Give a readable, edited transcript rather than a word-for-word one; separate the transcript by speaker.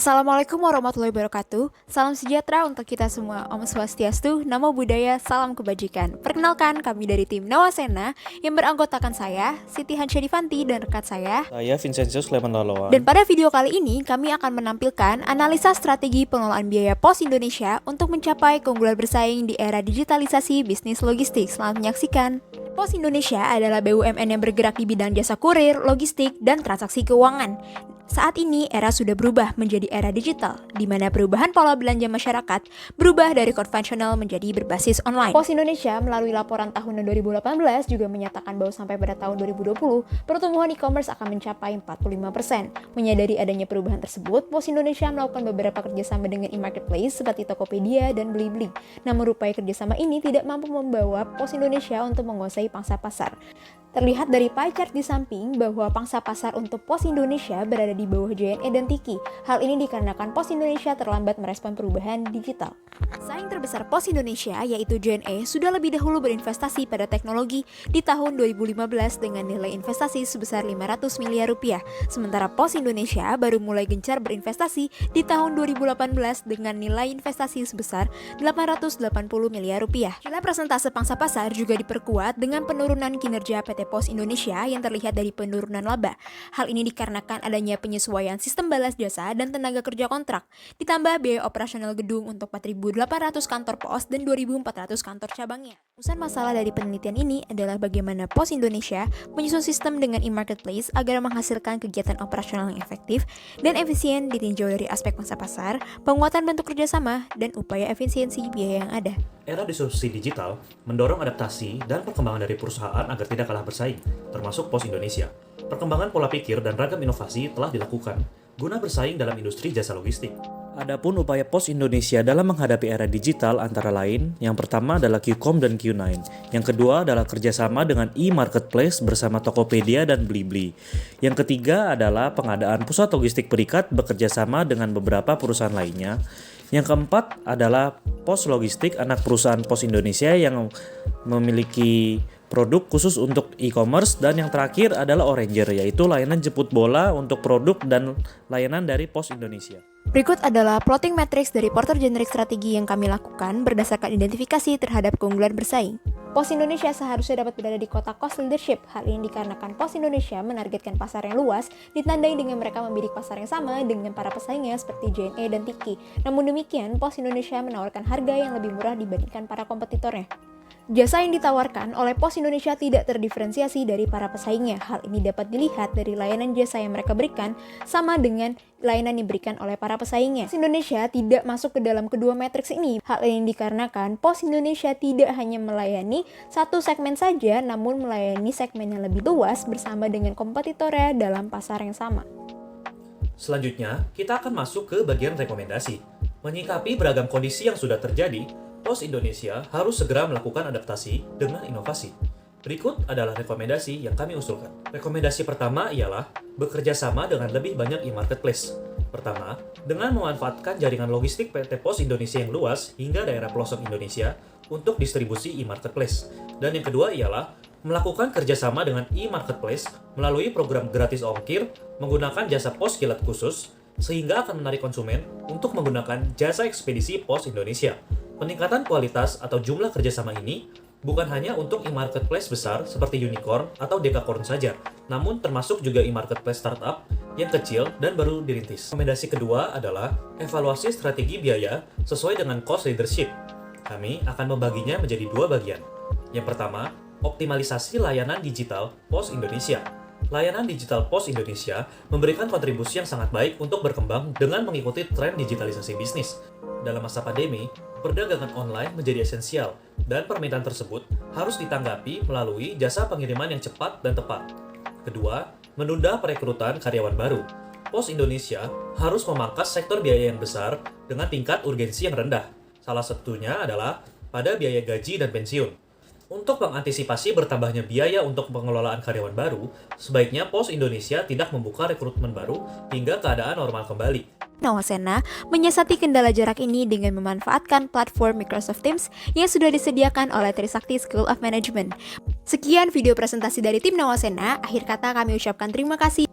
Speaker 1: Assalamualaikum warahmatullahi wabarakatuh. Salam sejahtera untuk kita semua. Om Swastiastu, Namo Buddhaya, Salam Kebajikan. Perkenalkan, kami dari tim Nawasena yang beranggotakan saya, Siti Hansyadifanti, dan rekan saya
Speaker 2: Vincentius Clement Laloan.
Speaker 1: Dan pada video kali ini, kami akan menampilkan analisa strategi pengelolaan biaya pos Indonesia untuk mencapai keunggulan bersaing di era digitalisasi bisnis logistik. Selamat menyaksikan. Pos Indonesia adalah BUMN yang bergerak di bidang jasa kurir, logistik, dan transaksi keuangan. Saat ini, era sudah berubah menjadi era digital, di mana perubahan pola belanja masyarakat berubah dari konvensional menjadi berbasis online. Pos Indonesia melalui laporan tahun 2018 juga menyatakan bahwa sampai pada tahun 2020, pertumbuhan e-commerce akan mencapai 45%. Menyadari adanya perubahan tersebut, Pos Indonesia melakukan beberapa kerjasama dengan e-marketplace seperti Tokopedia dan Blibli. Namun rupanya kerjasama ini tidak mampu membawa Pos Indonesia untuk menguasai pangsa pasar. Terlihat dari pie chart di samping bahwa pangsa pasar untuk Pos Indonesia berada di bawah JNE dan Tiki. Hal ini dikarenakan Pos Indonesia terlambat merespon perubahan digital. Saing terbesar Pos Indonesia yaitu JNE sudah lebih dahulu berinvestasi pada teknologi di tahun 2015 dengan nilai investasi sebesar 500 miliar rupiah. Sementara Pos Indonesia baru mulai gencar berinvestasi di tahun 2018 dengan nilai investasi sebesar 880 miliar rupiah. Nilai persentase pangsa pasar juga diperkuat dengan penurunan kinerja PT Pos Indonesia yang terlihat dari penurunan laba. Hal ini dikarenakan adanya penyesuaian sistem balas jasa dan tenaga kerja kontrak, ditambah biaya operasional gedung untuk 4.800 kantor pos dan 2.400 kantor cabangnya. Urusan masalah dari penelitian ini adalah bagaimana Pos Indonesia menyusun sistem dengan e-marketplace agar menghasilkan kegiatan operasional yang efektif dan efisien ditinjau dari aspek pangsa pasar, penguatan bentuk kerjasama, dan upaya efisiensi biaya yang ada.
Speaker 2: Era disrupsi digital mendorong adaptasi dan perkembangan dari perusahaan agar tidak kalah bersaing, termasuk Pos Indonesia. Perkembangan pola pikir dan ragam inovasi telah dilakukan guna bersaing dalam industri jasa logistik. Adapun upaya Pos Indonesia dalam menghadapi era digital antara lain, yang pertama adalah Qcom dan Q9, yang kedua adalah kerjasama dengan e-marketplace bersama Tokopedia dan Blibli, yang ketiga adalah pengadaan pusat logistik perikat bekerjasama dengan beberapa perusahaan lainnya, yang keempat adalah Pos Logistik, anak perusahaan Pos Indonesia yang memiliki produk khusus untuk e-commerce, dan yang terakhir adalah Oranger, yaitu layanan jemput bola untuk produk dan layanan dari Pos Indonesia.
Speaker 1: Berikut adalah plotting matrix dari Porter Generik strategi yang kami lakukan berdasarkan identifikasi terhadap keunggulan bersaing. Pos Indonesia seharusnya dapat berada di kota cost leadership. Hal ini dikarenakan Pos Indonesia menargetkan pasar yang luas, ditandai dengan mereka membidik pasar yang sama dengan para pesaingnya seperti JNE dan Tiki. Namun demikian, Pos Indonesia menawarkan harga yang lebih murah dibandingkan para kompetitornya. Jasa yang ditawarkan oleh Pos Indonesia tidak terdiferensiasi dari para pesaingnya. Hal ini dapat dilihat dari layanan jasa yang mereka berikan sama dengan layanan yang diberikan oleh para pesaingnya. Pos Indonesia tidak masuk ke dalam kedua matriks ini. Hal ini dikarenakan Pos Indonesia tidak hanya melayani satu segmen saja, namun melayani segmen yang lebih luas bersama dengan kompetitornya dalam pasar yang sama.
Speaker 2: Selanjutnya, kita akan masuk ke bagian rekomendasi. Menyikapi beragam kondisi yang sudah terjadi, Pos Indonesia harus segera melakukan adaptasi dengan inovasi. Berikut adalah rekomendasi yang kami usulkan. Rekomendasi pertama ialah bekerja sama dengan lebih banyak e-marketplace. Pertama, dengan memanfaatkan jaringan logistik PT Pos Indonesia yang luas hingga daerah pelosok Indonesia untuk distribusi e-marketplace. Dan yang kedua ialah melakukan kerjasama dengan e-marketplace melalui program gratis ongkir menggunakan jasa pos kilat khusus, sehingga akan menarik konsumen untuk menggunakan jasa ekspedisi Pos Indonesia. Peningkatan kualitas atau jumlah kerjasama ini bukan hanya untuk e-marketplace besar seperti Unicorn atau Dekakorn saja, namun termasuk juga e-marketplace startup yang kecil dan baru dirintis. Rekomendasi kedua adalah evaluasi strategi biaya sesuai dengan cost leadership. Kami akan membaginya menjadi dua bagian. Yang pertama, optimalisasi layanan digital Pos Indonesia. Layanan digital Pos Indonesia memberikan kontribusi yang sangat baik untuk berkembang dengan mengikuti tren digitalisasi bisnis. Dalam masa pandemi, perdagangan online menjadi esensial, dan permintaan tersebut harus ditanggapi melalui jasa pengiriman yang cepat dan tepat. Kedua, menunda perekrutan karyawan baru. Pos Indonesia harus memangkas sektor biaya yang besar dengan tingkat urgensi yang rendah. Salah satunya adalah pada biaya gaji dan pensiun. Untuk mengantisipasi bertambahnya biaya untuk pengelolaan karyawan baru, sebaiknya Pos Indonesia tidak membuka rekrutmen baru hingga keadaan normal kembali.
Speaker 1: Nawasena menyiasati kendala jarak ini dengan memanfaatkan platform Microsoft Teams yang sudah disediakan oleh Trisakti School of Management. Sekian video presentasi dari tim Nawasena. Akhir kata kami ucapkan terima kasih.